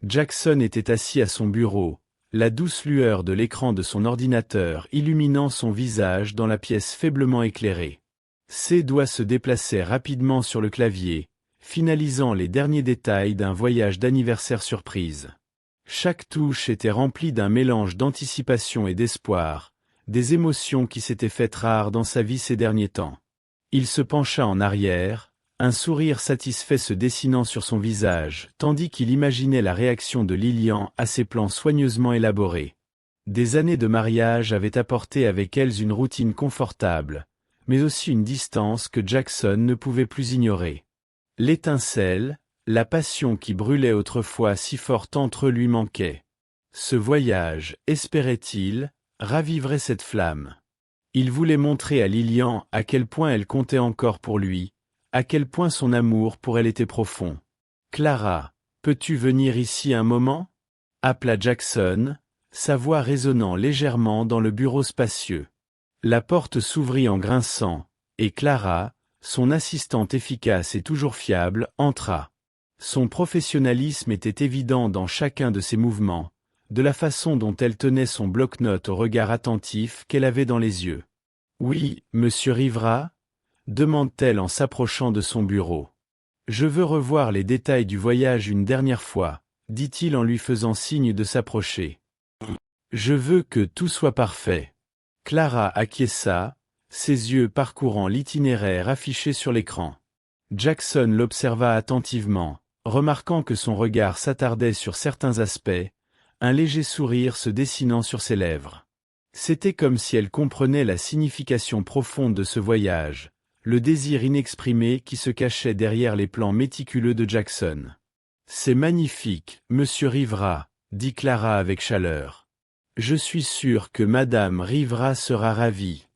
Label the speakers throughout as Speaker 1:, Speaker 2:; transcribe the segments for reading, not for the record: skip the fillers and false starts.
Speaker 1: Jackson était assis à son bureau, la douce lueur de l'écran de son ordinateur illuminant son visage dans la pièce faiblement éclairée. Ses doigts se déplaçaient rapidement sur le clavier, finalisant les derniers détails d'un voyage d'anniversaire surprise. Chaque touche était remplie d'un mélange d'anticipation et d'espoir, des émotions qui s'étaient faites rares dans sa vie ces derniers temps. Il se pencha en arrière, un sourire satisfait se dessinant sur son visage, tandis qu'il imaginait la réaction de Lillian à ses plans soigneusement élaborés. Des années de mariage avaient apporté avec elles une routine confortable, mais aussi une distance que Jackson ne pouvait plus ignorer. L'étincelle, la passion qui brûlait autrefois si forte entre eux lui manquait. Ce voyage, espérait-il, raviverait cette flamme. Il voulait montrer à Lillian à quel point elle comptait encore pour lui, à quel point son amour pour elle était profond. « Clara, peux-tu venir ici un moment ?» appela Jackson, sa voix résonnant légèrement dans le bureau spacieux. La porte s'ouvrit en grinçant, et Clara, son assistante efficace et toujours fiable, entra. Son professionnalisme était évident dans chacun de ses mouvements, de la façon dont elle tenait son bloc-notes au regard attentif qu'elle avait dans les yeux. « Oui, monsieur Rivera ?» demande-t-elle en s'approchant de son bureau. « Je veux revoir les détails du voyage une dernière fois, » dit-il en lui faisant signe de s'approcher. « Je veux que tout soit parfait. » Clara acquiesça, ses yeux parcourant l'itinéraire affiché sur l'écran. Jackson l'observa attentivement, remarquant que son regard s'attardait sur certains aspects, un léger sourire se dessinant sur ses lèvres. C'était comme si elle comprenait la signification profonde de ce voyage, le désir inexprimé qui se cachait derrière les plans méticuleux de Jackson. « C'est magnifique, monsieur Rivera, » dit Clara avec chaleur. « Je suis sûr que madame Rivera sera ravie. »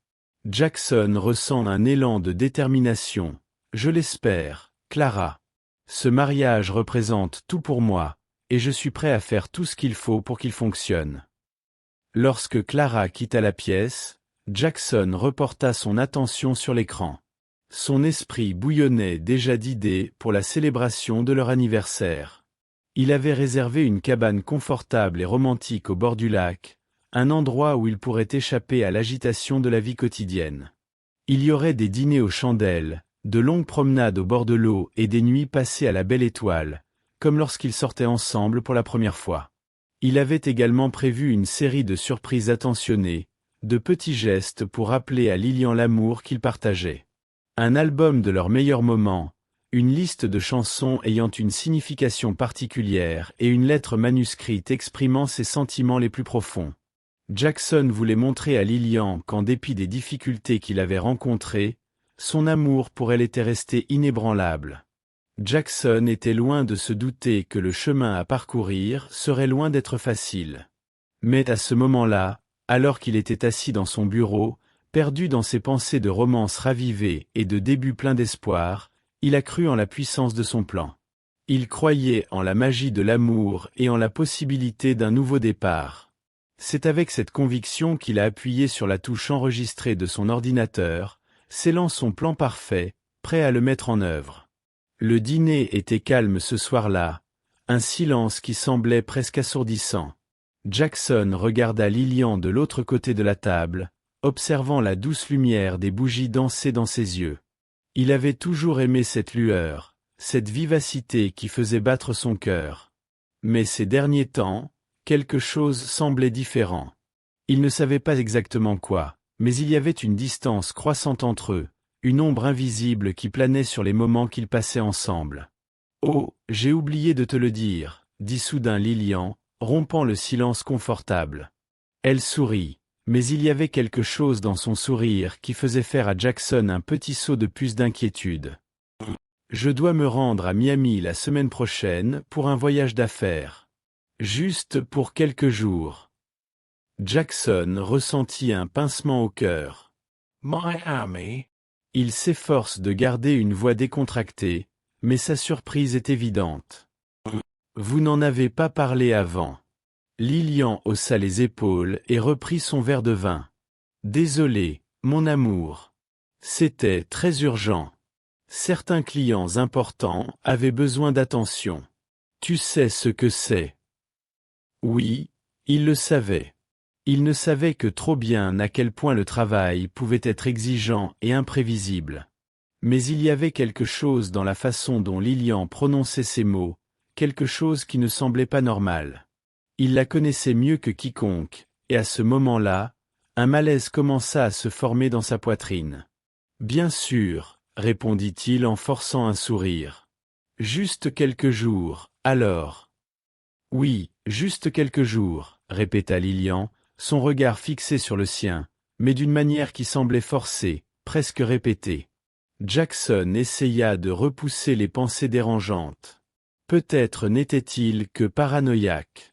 Speaker 1: Jackson ressent un élan de détermination. « Je l'espère, Clara. Ce mariage représente tout pour moi, et je suis prêt à faire tout ce qu'il faut pour qu'il fonctionne. » Lorsque Clara quitta la pièce, Jackson reporta son attention sur l'écran. Son esprit bouillonnait déjà d'idées pour la célébration de leur anniversaire. Il avait réservé une cabane confortable et romantique au bord du lac, un endroit où il pourrait échapper à l'agitation de la vie quotidienne. Il y aurait des dîners aux chandelles, de longues promenades au bord de l'eau et des nuits passées à la belle étoile, comme lorsqu'ils sortaient ensemble pour la première fois. Il avait également prévu une série de surprises attentionnées, de petits gestes pour rappeler à Lillian l'amour qu'ils partageaient. Un album de leurs meilleurs moments, une liste de chansons ayant une signification particulière et une lettre manuscrite exprimant ses sentiments les plus profonds. Jackson voulait montrer à Lillian qu'en dépit des difficultés qu'il avait rencontrées, son amour pour elle était resté inébranlable. Jackson était loin de se douter que le chemin à parcourir serait loin d'être facile. Mais à ce moment-là, alors qu'il était assis dans son bureau, perdu dans ses pensées de romance ravivée et de débuts pleins d'espoir, il a cru en la puissance de son plan. Il croyait en la magie de l'amour et en la possibilité d'un nouveau départ. C'est avec cette conviction qu'il a appuyé sur la touche enregistrée de son ordinateur, scellant son plan parfait, prêt à le mettre en œuvre. Le dîner était calme ce soir-là, un silence qui semblait presque assourdissant. Jackson regarda Lillian de l'autre côté de la table, observant la douce lumière des bougies danser dans ses yeux. Il avait toujours aimé cette lueur, cette vivacité qui faisait battre son cœur. Mais ces derniers temps, quelque chose semblait différent. Il ne savait pas exactement quoi, mais il y avait une distance croissante entre eux, une ombre invisible qui planait sur les moments qu'ils passaient ensemble. « Oh, j'ai oublié de te le dire », dit soudain Lillian, rompant le silence confortable. Elle sourit. Mais il y avait quelque chose dans son sourire qui faisait faire à Jackson un petit saut de puce d'inquiétude. « Je dois me rendre à Miami la semaine prochaine pour un voyage d'affaires. Juste pour quelques jours. » Jackson ressentit un pincement au cœur. « Miami ?» Il s'efforce de garder une voix décontractée, mais sa surprise est évidente. « Vous n'en avez pas parlé avant. » Lillian haussa les épaules et reprit son verre de vin. « Désolé, mon amour. C'était très urgent. Certains clients importants avaient besoin d'attention. Tu sais ce que c'est. » Oui, il le savait. Il ne savait que trop bien à quel point le travail pouvait être exigeant et imprévisible. Mais il y avait quelque chose dans la façon dont Lilian prononçait ces mots, quelque chose qui ne semblait pas normal. Il la connaissait mieux que quiconque, et à ce moment-là, un malaise commença à se former dans sa poitrine. « Bien sûr, répondit-il en forçant un sourire. Juste quelques jours, alors. Oui, juste quelques jours, répéta Lilian, son regard fixé sur le sien, mais d'une manière qui semblait forcée, presque répétée. Jackson essaya de repousser les pensées dérangeantes. Peut-être n'était-il que paranoïaque.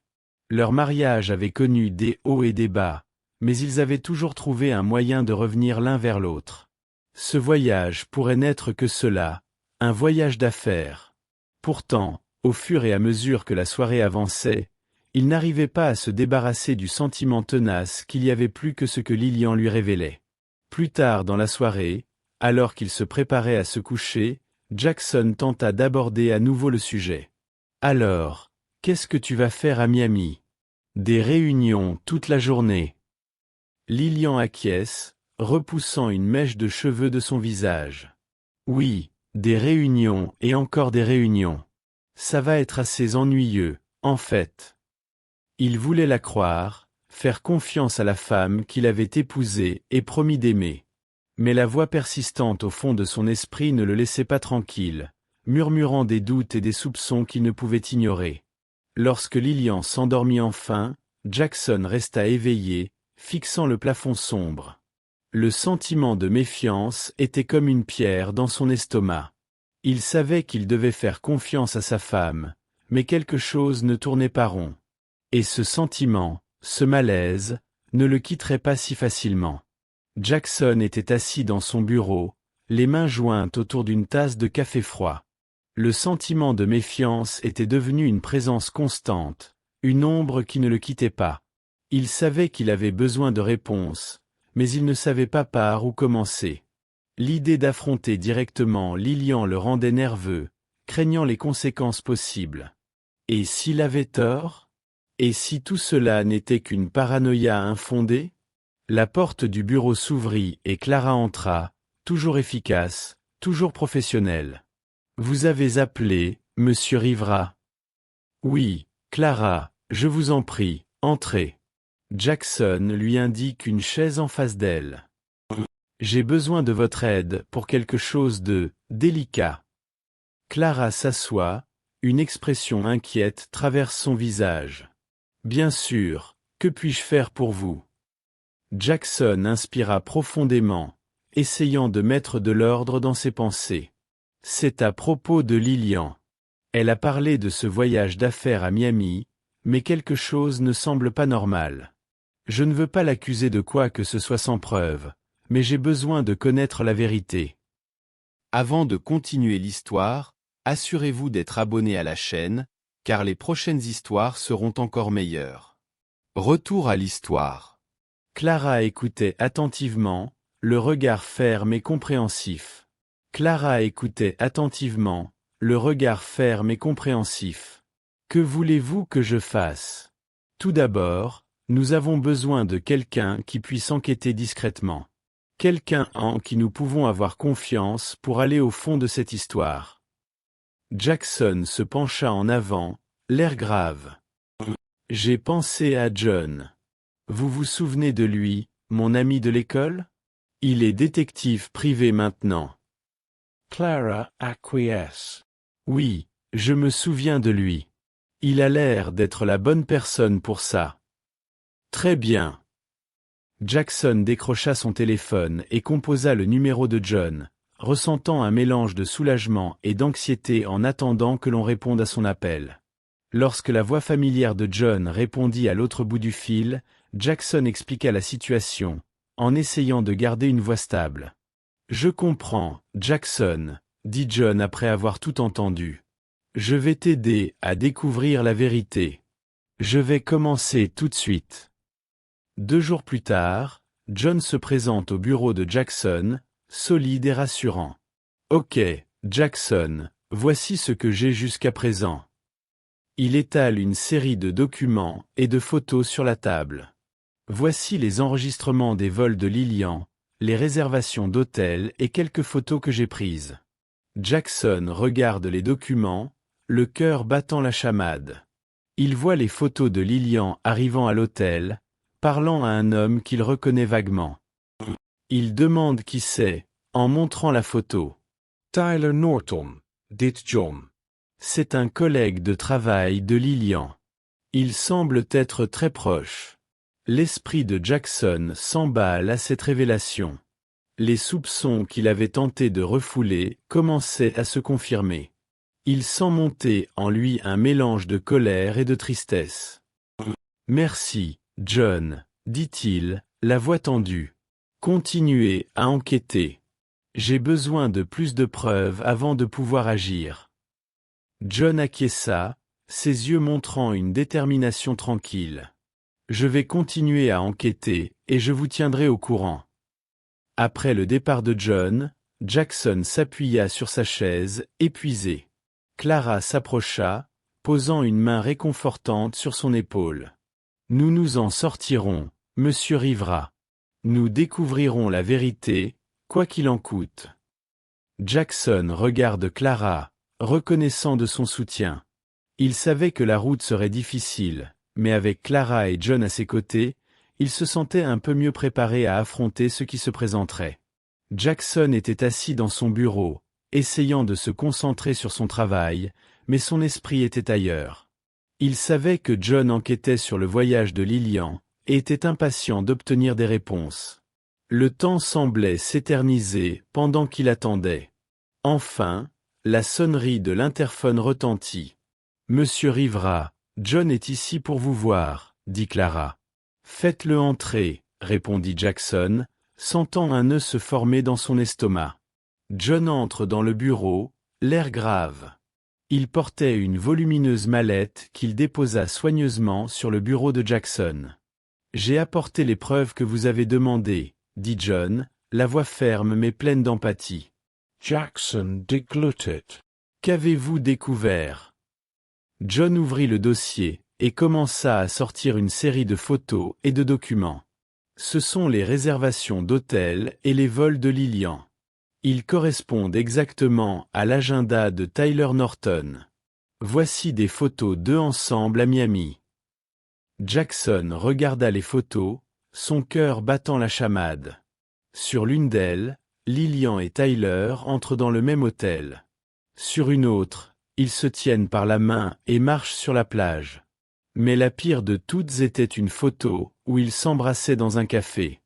Speaker 1: Leur mariage avait connu des hauts et des bas, mais ils avaient toujours trouvé un moyen de revenir l'un vers l'autre. Ce voyage pourrait n'être que cela, un voyage d'affaires. Pourtant, au fur et à mesure que la soirée avançait, il n'arrivait pas à se débarrasser du sentiment tenace qu'il y avait plus que ce que Lilian lui révélait. Plus tard dans la soirée, alors qu'il se préparait à se coucher, Jackson tenta d'aborder à nouveau le sujet. « Alors, qu'est-ce que tu vas faire à Miami? Des réunions toute la journée. » Lilian acquiesce, repoussant une mèche de cheveux de son visage. « Oui, des réunions et encore des réunions. Ça va être assez ennuyeux, en fait. » Il voulait la croire, faire confiance à la femme qu'il avait épousée et promis d'aimer. Mais la voix persistante au fond de son esprit ne le laissait pas tranquille, murmurant des doutes et des soupçons qu'il ne pouvait ignorer. Lorsque Lilian s'endormit enfin, Jackson resta éveillé, fixant le plafond sombre. Le sentiment de méfiance était comme une pierre dans son estomac. Il savait qu'il devait faire confiance à sa femme, mais quelque chose ne tournait pas rond. Et ce sentiment, ce malaise, ne le quitterait pas si facilement. Jackson était assis dans son bureau, les mains jointes autour d'une tasse de café froid. Le sentiment de méfiance était devenu une présence constante, une ombre qui ne le quittait pas. Il savait qu'il avait besoin de réponses, mais il ne savait pas par où commencer. L'idée d'affronter directement Lilian le rendait nerveux, craignant les conséquences possibles. Et s'il avait tort? Et si tout cela n'était qu'une paranoïa infondée? La porte du bureau s'ouvrit et Clara entra, toujours efficace, toujours professionnelle. « Vous avez appelé, monsieur Rivera. »« Oui, Clara, je vous en prie, entrez. » Jackson lui indique une chaise en face d'elle. « J'ai besoin de votre aide pour quelque chose de délicat. » Clara s'assoit, une expression inquiète traverse son visage. « Bien sûr, que puis-je faire pour vous ?» Jackson inspira profondément, essayant de mettre de l'ordre dans ses pensées. C'est à propos de Lilian. Elle a parlé de ce voyage d'affaires à Miami, mais quelque chose ne semble pas normal. Je ne veux pas l'accuser de quoi que ce soit sans preuve, mais j'ai besoin de connaître la vérité. Avant de continuer l'histoire, assurez-vous d'être abonné à la chaîne, car les prochaines histoires seront encore meilleures. Retour à l'histoire. Clara écoutait attentivement, le regard ferme et compréhensif. Clara écoutait attentivement, le regard ferme et compréhensif. Que voulez-vous que je fasse? Tout d'abord, nous avons besoin de quelqu'un qui puisse enquêter discrètement. Quelqu'un en qui nous pouvons avoir confiance pour aller au fond de cette histoire. Jackson se pencha en avant, l'air grave. J'ai pensé à John. Vous vous souvenez de lui, mon ami de l'école? Il est détective privé maintenant. Clara acquiesce. Oui, je me souviens de lui. Il a l'air d'être la bonne personne pour ça. Très bien. Jackson décrocha son téléphone et composa le numéro de John, ressentant un mélange de soulagement et d'anxiété en attendant que l'on réponde à son appel. Lorsque la voix familière de John répondit à l'autre bout du fil, Jackson expliqua la situation, en essayant de garder une voix stable. « Je comprends, Jackson, » dit John après avoir tout entendu. « Je vais t'aider à découvrir la vérité. Je vais commencer tout de suite. » 2 jours plus tard, John se présente au bureau de Jackson, solide et rassurant. « Ok, Jackson, voici ce que j'ai jusqu'à présent. Il étale une série de documents et de photos sur la table. Voici les enregistrements des vols de Lilian, les réservations d'hôtels et quelques photos que j'ai prises. Jackson regarde les documents, le cœur battant la chamade. Il voit les photos de Lilian arrivant à l'hôtel, parlant à un homme qu'il reconnaît vaguement. Il demande qui c'est, en montrant la photo.
Speaker 2: Tyler Norton, dit John.
Speaker 1: C'est un collègue de travail de Lilian. Ils semblent être très proches. L'esprit de Jackson s'emballe à cette révélation. Les soupçons qu'il avait tenté de refouler commençaient à se confirmer. Il sent monter en lui un mélange de colère et de tristesse. « Merci, John, dit-il, la voix tendue. Continuez à enquêter. J'ai besoin de plus de preuves avant de pouvoir agir. » John acquiesça, ses yeux montrant une détermination tranquille. « Je vais continuer à enquêter, et je vous tiendrai au courant. » Après le départ de John, Jackson s'appuya sur sa chaise, épuisé. Clara s'approcha, posant une main réconfortante sur son épaule. « Nous nous en sortirons, monsieur Rivera. Nous découvrirons la vérité, quoi qu'il en coûte. » Jackson regarde Clara, reconnaissant de son soutien. Il savait que la route serait difficile, mais avec Clara et John à ses côtés, il se sentait un peu mieux préparé à affronter ce qui se présenterait. Jackson était assis dans son bureau, essayant de se concentrer sur son travail, mais son esprit était ailleurs. Il savait que John enquêtait sur le voyage de Lilian, et était impatient d'obtenir des réponses. Le temps semblait s'éterniser pendant qu'il attendait. Enfin, la sonnerie de l'interphone retentit. « Monsieur Rivera, John est ici pour vous voir, » dit Clara. « Faites-le entrer, » répondit Jackson, sentant un nœud se former dans son estomac. John entre dans le bureau, l'air grave. Il portait une volumineuse mallette qu'il déposa soigneusement sur le bureau de Jackson. « J'ai apporté les preuves que vous avez demandées, » dit John, la voix ferme mais pleine d'empathie.
Speaker 2: Jackson déglutit.
Speaker 1: « Qu'avez-vous découvert ?» John ouvrit le dossier, et commença à sortir une série de photos et de documents. Ce sont les réservations d'hôtels et les vols de Lilian. Ils correspondent exactement à l'agenda de Tyler Norton. Voici des photos d'eux ensemble à Miami. Jackson regarda les photos, son cœur battant la chamade. Sur l'une d'elles, Lilian et Tyler entrent dans le même hôtel. Sur une autre, ils se tiennent par la main et marchent sur la plage. Mais la pire de toutes était une photo où ils s'embrassaient dans un café.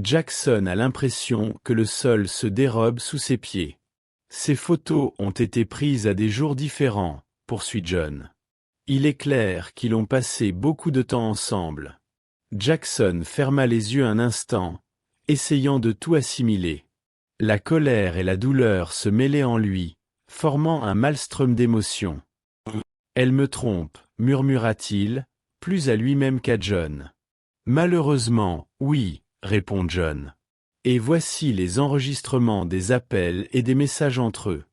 Speaker 1: Jackson a l'impression que le sol se dérobe sous ses pieds. Ces photos ont été prises à des jours différents, poursuit John. Il est clair qu'ils ont passé beaucoup de temps ensemble. Jackson ferma les yeux un instant, essayant de tout assimiler. La colère et la douleur se mêlaient en lui, formant un maelstrom d'émotions. « Elle me trompe, » murmura-t-il, plus à lui-même qu'à John. « Malheureusement, oui, » répond John. Et voici les enregistrements des appels et des messages entre eux.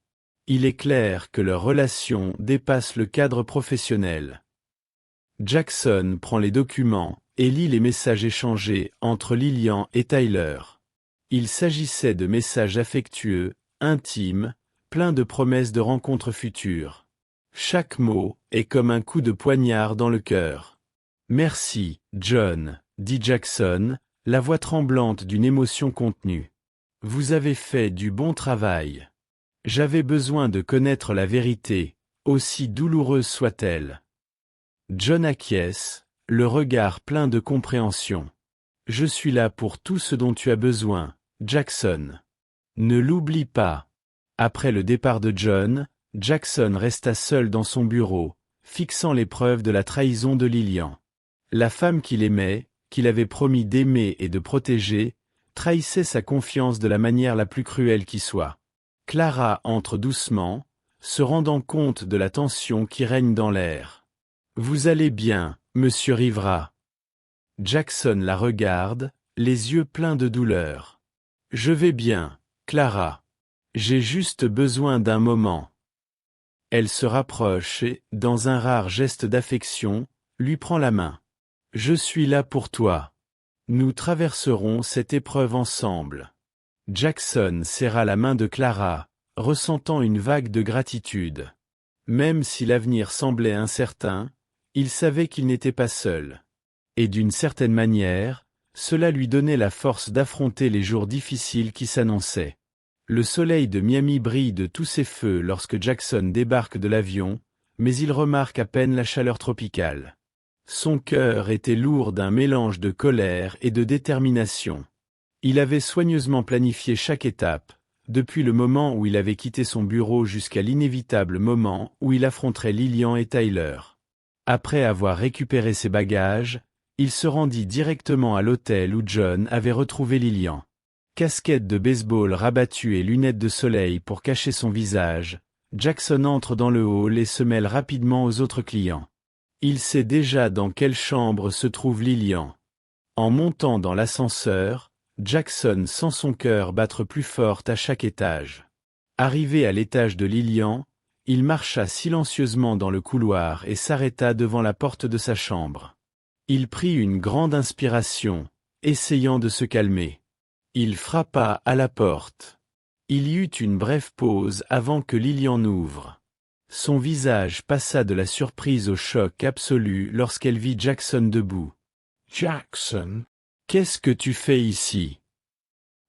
Speaker 1: Il est clair que leur relation dépasse le cadre professionnel. Jackson prend les documents et lit les messages échangés entre Lilian et Tyler. Il s'agissait de messages affectueux, intimes, pleins de promesses de rencontres futures. Chaque mot est comme un coup de poignard dans le cœur. « Merci, John, » dit Jackson, la voix tremblante d'une émotion contenue. « Vous avez fait du bon travail. J'avais besoin de connaître la vérité, aussi douloureuse soit-elle. » John acquiesce, le regard plein de compréhension. « Je suis là pour tout ce dont tu as besoin, Jackson. Ne l'oublie pas. » Après le départ de John, Jackson resta seul dans son bureau, fixant les preuves de la trahison de Lilian. La femme qu'il aimait, qu'il avait promis d'aimer et de protéger, trahissait sa confiance de la manière la plus cruelle qui soit. Clara entre doucement, se rendant compte de la tension qui règne dans l'air. « Vous allez bien, monsieur Rivera ?» Jackson la regarde, les yeux pleins de douleur. « Je vais bien, Clara. J'ai juste besoin d'un moment. » Elle se rapproche et, dans un rare geste d'affection, lui prend la main. « Je suis là pour toi. Nous traverserons cette épreuve ensemble. » Jackson serra la main de Clara, ressentant une vague de gratitude. Même si l'avenir semblait incertain, il savait qu'il n'était pas seul. Et d'une certaine manière, cela lui donnait la force d'affronter les jours difficiles qui s'annonçaient. Le soleil de Miami brille de tous ses feux lorsque Jackson débarque de l'avion, mais il remarque à peine la chaleur tropicale. Son cœur était lourd d'un mélange de colère et de détermination. Il avait soigneusement planifié chaque étape, depuis le moment où il avait quitté son bureau jusqu'à l'inévitable moment où il affronterait Lillian et Tyler. Après avoir récupéré ses bagages, il se rendit directement à l'hôtel où John avait retrouvé Lillian. Casquette de baseball rabattue et lunettes de soleil pour cacher son visage, Jackson entre dans le hall et se mêle rapidement aux autres clients. Il sait déjà dans quelle chambre se trouve Lillian. En montant dans l'ascenseur, Jackson sent son cœur battre plus fort à chaque étage. Arrivé à l'étage de Lillian, il marcha silencieusement dans le couloir et s'arrêta devant la porte de sa chambre. Il prit une grande inspiration, essayant de se calmer. Il frappa à la porte. Il y eut une brève pause avant que Lillian n'ouvre. Son visage passa de la surprise au choc absolu lorsqu'elle vit Jackson debout.
Speaker 2: « Jackson,
Speaker 1: qu'est-ce que tu fais ici ?»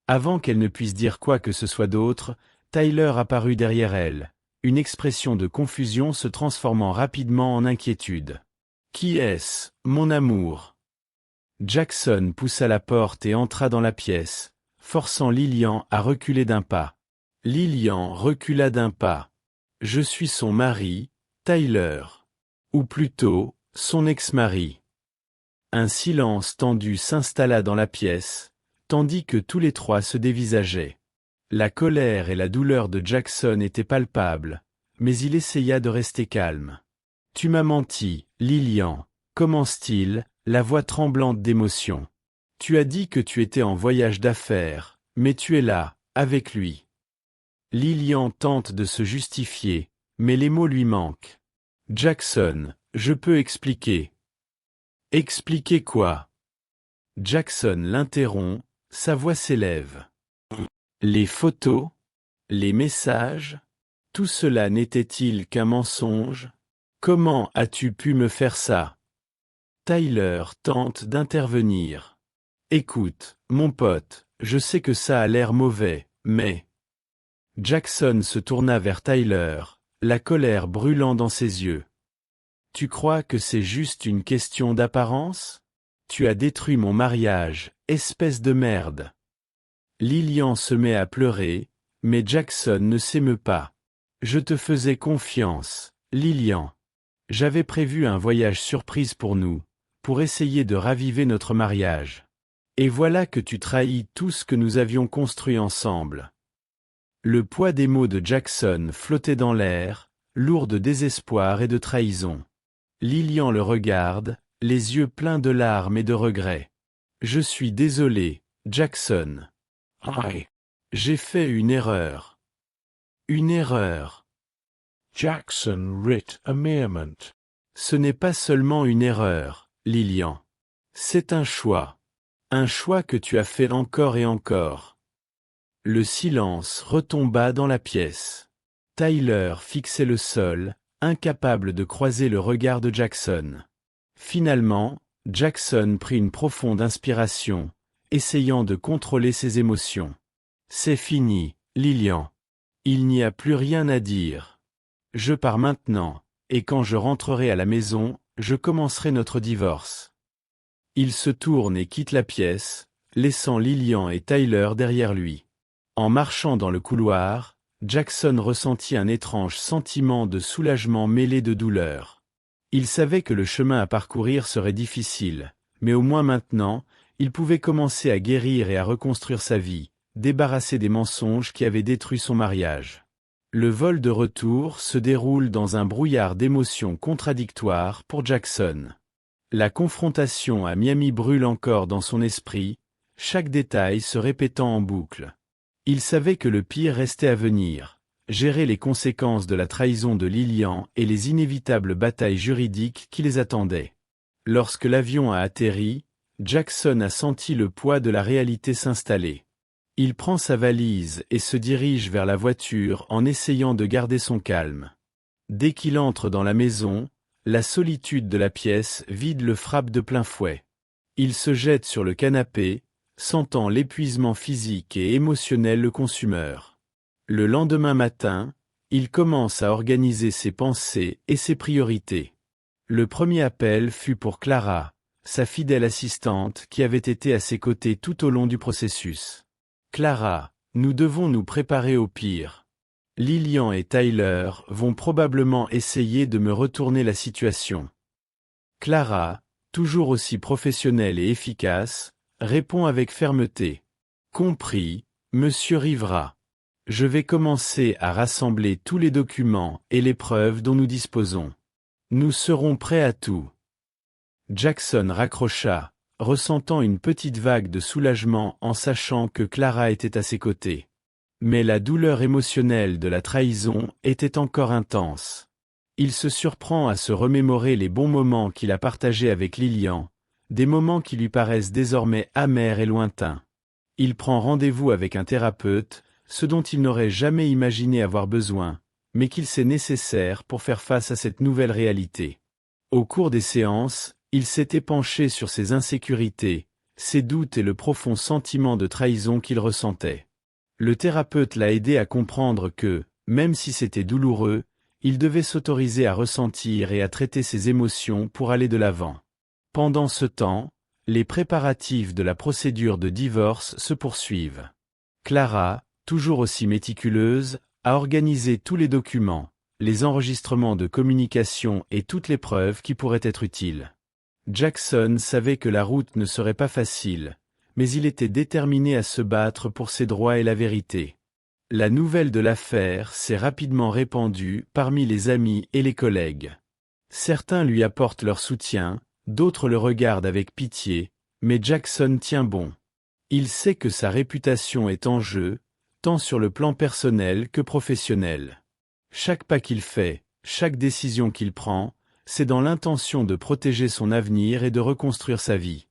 Speaker 1: Avant qu'elle ne puisse dire quoi que ce soit d'autre, Tyler apparut derrière elle, une expression de confusion se transformant rapidement en inquiétude. « Qui est-ce, mon amour ?» Jackson poussa la porte et entra dans la pièce, forçant Lillian à reculer d'un pas. Lillian recula d'un pas. « Je suis son mari, Tyler. Ou plutôt, son ex-mari. » Un silence tendu s'installa dans la pièce, tandis que tous les trois se dévisageaient. La colère et la douleur de Jackson étaient palpables, mais il essaya de rester calme. « Tu m'as menti, Lillian, » commence-t-il, la voix tremblante d'émotion. « Tu as dit que tu étais en voyage d'affaires, mais tu es là, avec lui. » Lillian tente de se justifier, mais les mots lui manquent. « Jackson, je peux expliquer. » « Expliquer quoi ?» Jackson l'interrompt, sa voix s'élève. « Les photos? Les messages? Tout cela n'était-il qu'un mensonge? Comment as-tu pu me faire ça ?» Tyler tente d'intervenir. « Écoute, mon pote, je sais que ça a l'air mauvais, mais... » Jackson se tourna vers Tyler, la colère brûlant dans ses yeux. « Tu crois que c'est juste une question d'apparence? Tu as détruit mon mariage, espèce de merde. » Lillian se met à pleurer, mais Jackson ne s'émeut pas. « Je te faisais confiance, Lillian. J'avais prévu un voyage surprise pour nous, pour essayer de raviver notre mariage. Et voilà que tu trahis tout ce que nous avions construit ensemble. » Le poids des mots de Jackson flottait dans l'air, lourd de désespoir et de trahison. Lillian le regarde, les yeux pleins de larmes et de regrets. « Je suis désolé, Jackson. J'ai fait une erreur. Une erreur. »
Speaker 2: Jackson writ amendment.
Speaker 1: Ce n'est pas seulement une erreur, Lillian. C'est un choix. Un choix que tu as fait encore et encore. Le silence retomba dans la pièce. Tyler fixait le sol, incapable de croiser le regard de Jackson. Finalement, Jackson prit une profonde inspiration, essayant de contrôler ses émotions. « C'est fini, Lillian. Il n'y a plus rien à dire. Je pars maintenant, et quand je rentrerai à la maison, je commencerai notre divorce. » Il se tourne et quitte la pièce, laissant Lillian et Tyler derrière lui. En marchant dans le couloir, Jackson ressentit un étrange sentiment de soulagement mêlé de douleur. Il savait que le chemin à parcourir serait difficile, mais au moins maintenant, il pouvait commencer à guérir et à reconstruire sa vie, débarrasser des mensonges qui avaient détruit son mariage. Le vol de retour se déroule dans un brouillard d'émotions contradictoires pour Jackson. La confrontation à Miami brûle encore dans son esprit, chaque détail se répétant en boucle. Il savait que le pire restait à venir, gérer les conséquences de la trahison de Lillian et les inévitables batailles juridiques qui les attendaient. Lorsque l'avion a atterri, Jackson a senti le poids de la réalité s'installer. Il prend sa valise et se dirige vers la voiture en essayant de garder son calme. Dès qu'il entre dans la maison, la solitude de la pièce vide le frappe de plein fouet. Il se jette sur le canapé, sentant l'épuisement physique et émotionnel le consumeur. Le lendemain matin, il commence à organiser ses pensées et ses priorités. Le premier appel fut pour Clara, sa fidèle assistante qui avait été à ses côtés tout au long du processus. « Clara, nous devons nous préparer au pire. Lillian et Tyler vont probablement essayer de me retourner la situation. » Clara, toujours aussi professionnelle et efficace, répond avec fermeté. « Compris, Monsieur Rivera. Je vais commencer à rassembler tous les documents et les preuves dont nous disposons. Nous serons prêts à tout. » Jackson raccrocha, ressentant une petite vague de soulagement en sachant que Clara était à ses côtés. Mais la douleur émotionnelle de la trahison était encore intense. Il se surprend à se remémorer les bons moments qu'il a partagés avec Lillian, des moments qui lui paraissent désormais amers et lointains. Il prend rendez-vous avec un thérapeute, ce dont il n'aurait jamais imaginé avoir besoin, mais qu'il sait nécessaire pour faire face à cette nouvelle réalité. Au cours des séances, il s'est épanché sur ses insécurités, ses doutes et le profond sentiment de trahison qu'il ressentait. Le thérapeute l'a aidé à comprendre que, même si c'était douloureux, il devait s'autoriser à ressentir et à traiter ses émotions pour aller de l'avant. Pendant ce temps, les préparatifs de la procédure de divorce se poursuivent. Clara, toujours aussi méticuleuse, a organisé tous les documents, les enregistrements de communication et toutes les preuves qui pourraient être utiles. Jackson savait que la route ne serait pas facile, mais il était déterminé à se battre pour ses droits et la vérité. La nouvelle de l'affaire s'est rapidement répandue parmi les amis et les collègues. Certains lui apportent leur soutien, d'autres le regardent avec pitié, mais Jackson tient bon. Il sait que sa réputation est en jeu, tant sur le plan personnel que professionnel. Chaque pas qu'il fait, chaque décision qu'il prend, c'est dans l'intention de protéger son avenir et de reconstruire sa vie.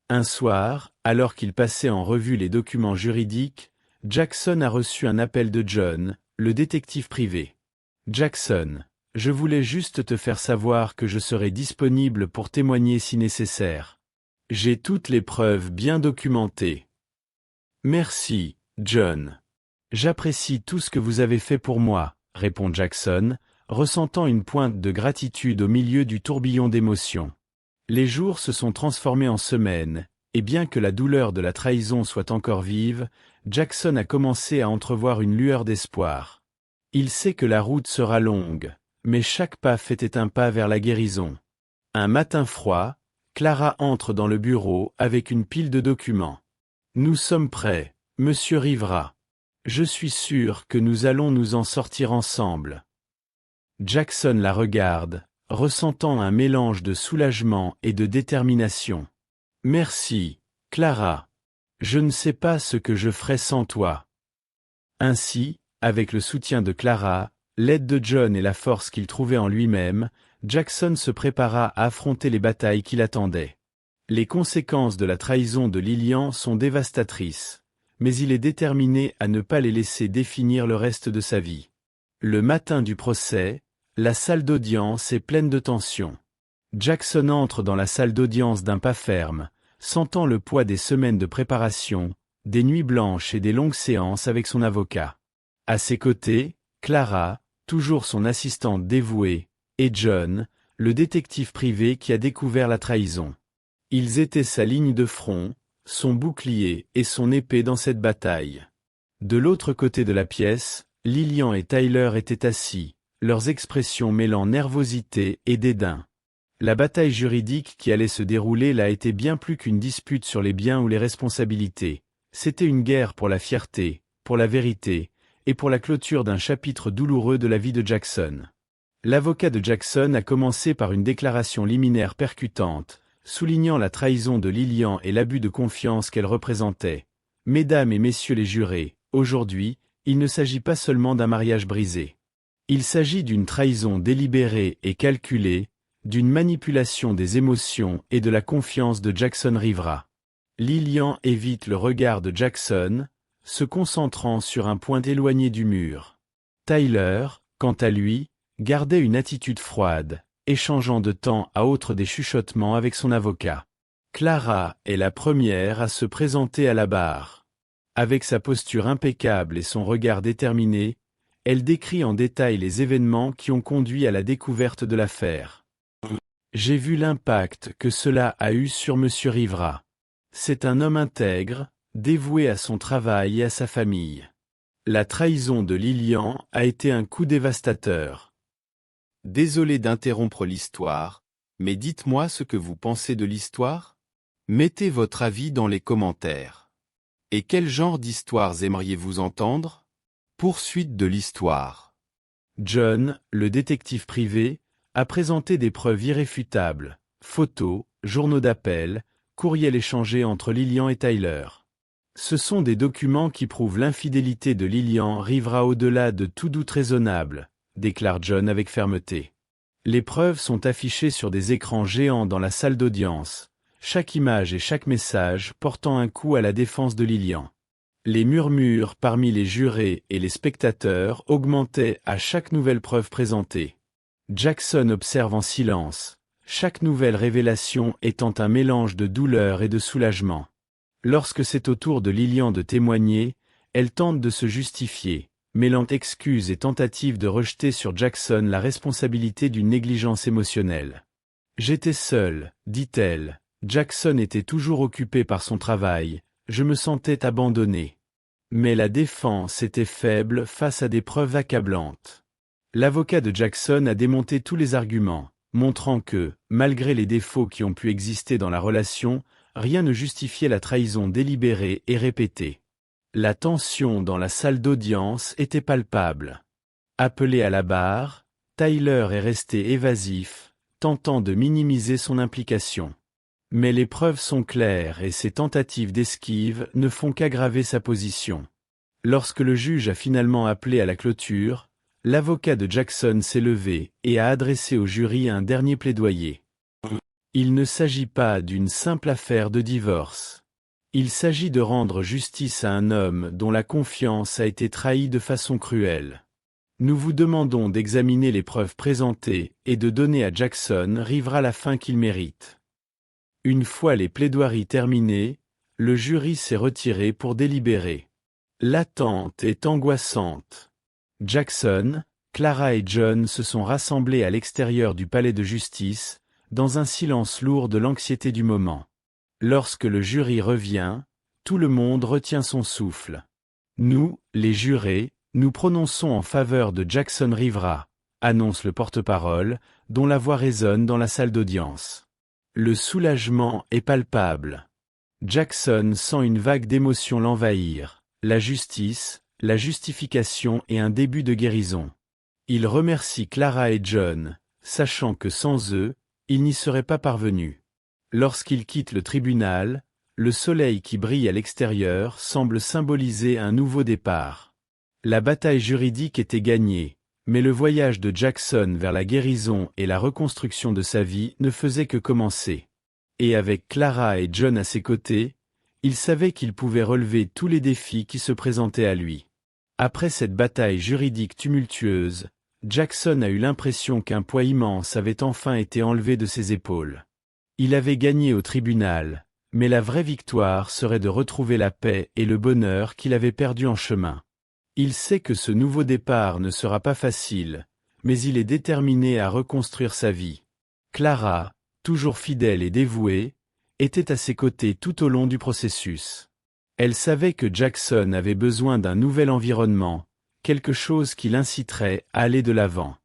Speaker 1: Un soir, alors qu'il passait en revue les documents juridiques, Jackson a reçu un appel de John, le détective privé. « Jackson, je voulais juste te faire savoir que je serai disponible pour témoigner si nécessaire. J'ai toutes les preuves bien documentées. » « Merci, John. J'apprécie tout ce que vous avez fait pour moi, » répond Jackson, ressentant une pointe de gratitude au milieu du tourbillon d'émotions. Les jours se sont transformés en semaines, et bien que la douleur de la trahison soit encore vive, Jackson a commencé à entrevoir une lueur d'espoir. Il sait que la route sera longue, mais chaque pas fait un pas vers la guérison. Un matin froid, Clara entre dans le bureau avec une pile de documents. « Nous sommes prêts, Monsieur Rivera. Je suis sûr que nous allons nous en sortir ensemble. » Jackson la regarde, ressentant un mélange de soulagement et de détermination. « Merci, Clara. Je ne sais pas ce que je ferais sans toi. » Ainsi, avec le soutien de Clara, l'aide de John et la force qu'il trouvait en lui-même, Jackson se prépara à affronter les batailles qui l'attendaient. Les conséquences de la trahison de Lillian sont dévastatrices, mais il est déterminé à ne pas les laisser définir le reste de sa vie. Le matin du procès, la salle d'audience est pleine de tension. Jackson entre dans la salle d'audience d'un pas ferme, sentant le poids des semaines de préparation, des nuits blanches et des longues séances avec son avocat. À ses côtés, Clara, toujours son assistante dévouée, et John, le détective privé qui a découvert la trahison. Ils étaient sa ligne de front, son bouclier et son épée dans cette bataille. De l'autre côté de la pièce, Lillian et Tyler étaient assis, leurs expressions mêlant nervosité et dédain. La bataille juridique qui allait se dérouler là était bien plus qu'une dispute sur les biens ou les responsabilités. C'était une guerre pour la fierté, pour la vérité, et pour la clôture d'un chapitre douloureux de la vie de Jackson. L'avocat de Jackson a commencé par une déclaration liminaire percutante, soulignant la trahison de Lillian et l'abus de confiance qu'elle représentait. « Mesdames et messieurs les jurés, aujourd'hui, il ne s'agit pas seulement d'un mariage brisé. Il s'agit d'une trahison délibérée et calculée, d'une manipulation des émotions et de la confiance de Jackson Rivera. Lillian évite le regard de Jackson, se concentrant sur un point éloigné du mur. Tyler, quant à lui, gardait une attitude froide, échangeant de temps à autre des chuchotements avec son avocat. Clara est la première à se présenter à la barre. Avec sa posture impeccable et son regard déterminé, elle décrit en détail les événements qui ont conduit à la découverte de l'affaire. J'ai vu l'impact que cela a eu sur Monsieur Rivera. C'est un homme intègre, dévoué à son travail et à sa famille. La trahison de Lillian a été un coup dévastateur.
Speaker 3: Désolé d'interrompre l'histoire, mais dites-moi ce que vous pensez de l'histoire. Mettez votre avis dans les commentaires. Et quel genre d'histoires aimeriez-vous entendre? Poursuite de l'histoire.
Speaker 1: John, le détective privé, a présenté des preuves irréfutables, photos, journaux d'appel, courriels échangés entre Lillian et Tyler. Ce sont des documents qui prouvent l'infidélité de Lillian Rivera au-delà de tout doute raisonnable, déclare John avec fermeté. Les preuves sont affichées sur des écrans géants dans la salle d'audience, chaque image et chaque message portant un coup à la défense de Lillian. Les murmures parmi les jurés et les spectateurs augmentaient à chaque nouvelle preuve présentée. Jackson observe en silence, chaque nouvelle révélation étant un mélange de douleur et de soulagement. Lorsque c'est au tour de Lillian de témoigner, elle tente de se justifier, mêlant excuses et tentatives de rejeter sur Jackson la responsabilité d'une négligence émotionnelle. « J'étais seule, dit-elle. Jackson était toujours occupé par son travail, je me sentais abandonnée. Mais la défense était faible face à des preuves accablantes. L'avocat de Jackson a démonté tous les arguments, montrant que, malgré les défauts qui ont pu exister dans la relation, rien ne justifiait la trahison délibérée et répétée. La tension dans la salle d'audience était palpable. Appelé à la barre, Tyler est resté évasif, tentant de minimiser son implication. Mais les preuves sont claires et ses tentatives d'esquive ne font qu'aggraver sa position. Lorsque le juge a finalement appelé à la clôture, l'avocat de Jackson s'est levé et a adressé au jury un dernier plaidoyer. Il ne s'agit pas d'une simple affaire de divorce. Il s'agit de rendre justice à un homme dont la confiance a été trahie de façon cruelle. Nous vous demandons d'examiner les preuves présentées et de donner à Jackson Rivera la fin qu'il mérite. Une fois les plaidoiries terminées, le jury s'est retiré pour délibérer. L'attente est angoissante. Jackson, Clara et John se sont rassemblés à l'extérieur du palais de justice, dans un silence lourd de l'anxiété du moment. Lorsque le jury revient, tout le monde retient son souffle. Nous, les jurés, nous prononçons en faveur de Jackson Rivera, annonce le porte-parole, dont la voix résonne dans la salle d'audience. Le soulagement est palpable. Jackson sent une vague d'émotions l'envahir, la justice, la justification et un début de guérison. Il remercie Clara et John, sachant que sans eux, il n'y serait pas parvenu. Lorsqu'il quitte le tribunal, le soleil qui brille à l'extérieur semble symboliser un nouveau départ. La bataille juridique était gagnée, mais le voyage de Jackson vers la guérison et la reconstruction de sa vie ne faisait que commencer. Et avec Clara et John à ses côtés, il savait qu'il pouvait relever tous les défis qui se présentaient à lui. Après cette bataille juridique tumultueuse, Jackson a eu l'impression qu'un poids immense avait enfin été enlevé de ses épaules. Il avait gagné au tribunal, mais la vraie victoire serait de retrouver la paix et le bonheur qu'il avait perdu en chemin. Il sait que ce nouveau départ ne sera pas facile, mais il est déterminé à reconstruire sa vie. Clara, toujours fidèle et dévouée, était à ses côtés tout au long du processus. Elle savait que Jackson avait besoin d'un nouvel environnement, quelque chose qui l'inciterait à aller de l'avant.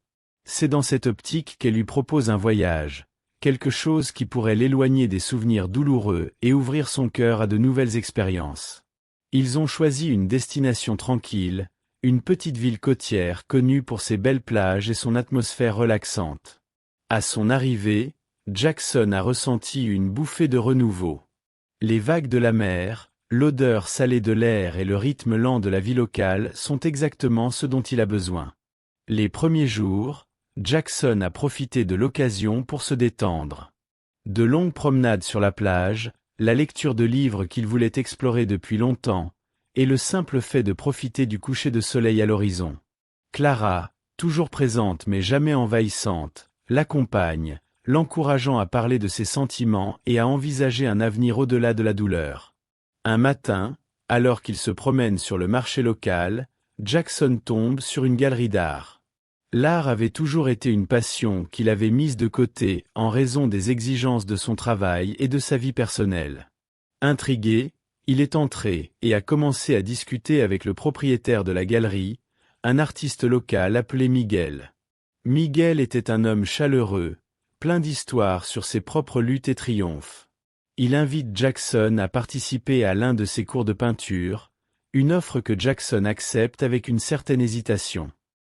Speaker 1: C'est dans cette optique qu'elle lui propose un voyage, quelque chose qui pourrait l'éloigner des souvenirs douloureux et ouvrir son cœur à de nouvelles expériences. Ils ont choisi une destination tranquille, une petite ville côtière connue pour ses belles plages et son atmosphère relaxante. À son arrivée, Jackson a ressenti une bouffée de renouveau. Les vagues de la mer, L'odeur salée de l'air et le rythme lent de la vie locale sont exactement ce dont il a besoin. Les premiers jours, Jackson a profité de l'occasion pour se détendre. De longues promenades sur la plage, la lecture de livres qu'il voulait explorer depuis longtemps, et le simple fait de profiter du coucher de soleil à l'horizon. Clara, toujours présente mais jamais envahissante, l'accompagne, l'encourageant à parler de ses sentiments et à envisager un avenir au-delà de la douleur. Un matin, alors qu'il se promène sur le marché local, Jackson tombe sur une galerie d'art. L'art avait toujours été une passion qu'il avait mise de côté en raison des exigences de son travail et de sa vie personnelle. Intrigué, il est entré et a commencé à discuter avec le propriétaire de la galerie, un artiste local appelé Miguel. Miguel était un homme chaleureux, plein d'histoires sur ses propres luttes et triomphes. Il invite Jackson à participer à l'un de ses cours de peinture, une offre que Jackson accepte avec une certaine hésitation.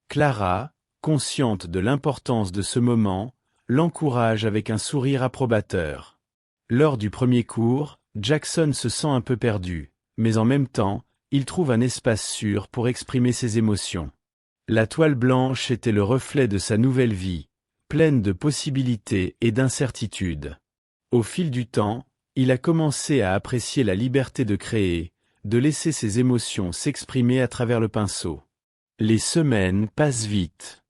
Speaker 1: Clara, consciente de l'importance de ce moment, l'encourage avec un sourire approbateur. Lors du premier cours, Jackson se sent un peu perdu, mais en même temps, il trouve un espace sûr pour exprimer ses émotions. La toile blanche était le reflet de sa nouvelle vie, pleine de possibilités et d'incertitudes. Au fil du temps, il a commencé à apprécier la liberté de créer, de laisser ses émotions s'exprimer à travers le pinceau. Les semaines passent vite.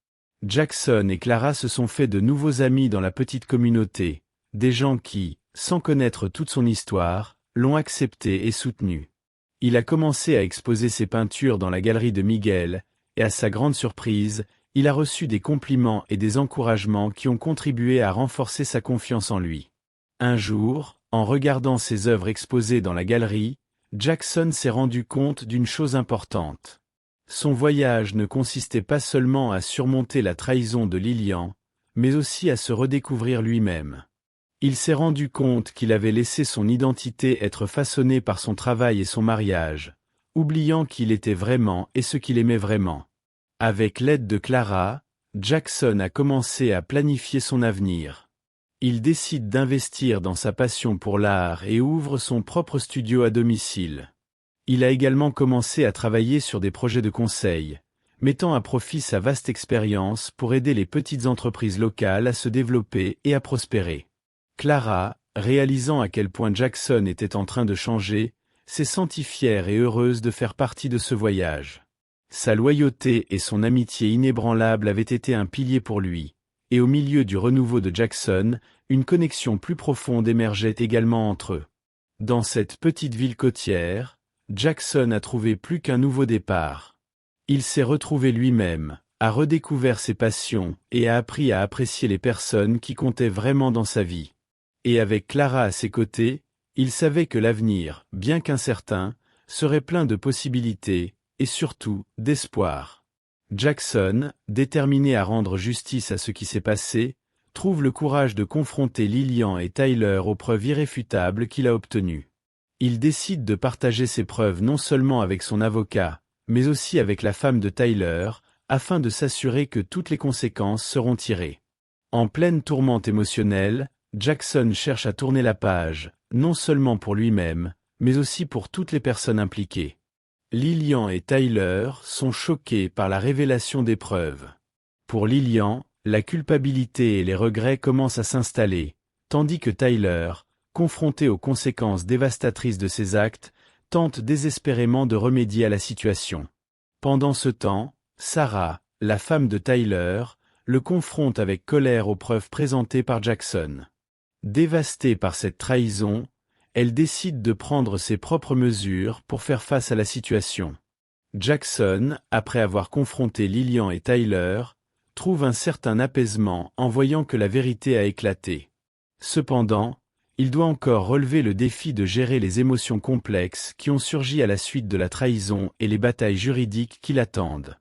Speaker 1: Jackson et Clara se sont fait de nouveaux amis dans la petite communauté, des gens qui, sans connaître toute son histoire, l'ont accepté et soutenu. Il a commencé à exposer ses peintures dans la galerie de Miguel, et à sa grande surprise, il a reçu des compliments et des encouragements qui ont contribué à renforcer sa confiance en lui. Un jour, en regardant ses œuvres exposées dans la galerie, Jackson s'est rendu compte d'une chose importante. Son voyage ne consistait pas seulement à surmonter la trahison de Lillian, mais aussi à se redécouvrir lui-même. Il s'est rendu compte qu'il avait laissé son identité être façonnée par son travail et son mariage, oubliant qui il était vraiment et ce qu'il aimait vraiment. Avec l'aide de Clara, Jackson a commencé à planifier son avenir. Il décide d'investir dans sa passion pour l'art et ouvre son propre studio à domicile. Il a également commencé à travailler sur des projets de conseil, mettant à profit sa vaste expérience pour aider les petites entreprises locales à se développer et à prospérer. Clara, réalisant à quel point Jackson était en train de changer, s'est sentie fière et heureuse de faire partie de ce voyage. Sa loyauté et son amitié inébranlable avaient été un pilier pour lui. Et au milieu du renouveau de Jackson, une connexion plus profonde émergeait également entre eux. Dans cette petite ville côtière, Jackson a trouvé plus qu'un nouveau départ. Il s'est retrouvé lui-même, a redécouvert ses passions et a appris à apprécier les personnes qui comptaient vraiment dans sa vie. Et avec Clara à ses côtés, il savait que l'avenir, bien qu'incertain, serait plein de possibilités et surtout d'espoir. Jackson, déterminé à rendre justice à ce qui s'est passé, trouve le courage de confronter Lillian et Tyler aux preuves irréfutables qu'il a obtenues. Il décide de partager ses preuves non seulement avec son avocat, mais aussi avec la femme de Tyler, afin de s'assurer que toutes les conséquences seront tirées. En pleine tourmente émotionnelle, Jackson cherche à tourner la page, non seulement pour lui-même, mais aussi pour toutes les personnes impliquées. Lillian et Tyler sont choqués par la révélation des preuves. Pour Lillian, la culpabilité et les regrets commencent à s'installer, tandis que Tyler, confronté aux conséquences dévastatrices de ses actes, tente désespérément de remédier à la situation. Pendant ce temps, Sarah, la femme de Tyler, le confronte avec colère aux preuves présentées par Jackson. Dévastée par cette trahison, elle décide de prendre ses propres mesures pour faire face à la situation. Jackson, après avoir confronté Lillian et Tyler, trouve un certain apaisement en voyant que la vérité a éclaté. Cependant, il doit encore relever le défi de gérer les émotions complexes qui ont surgi à la suite de la trahison et les batailles juridiques qui l'attendent.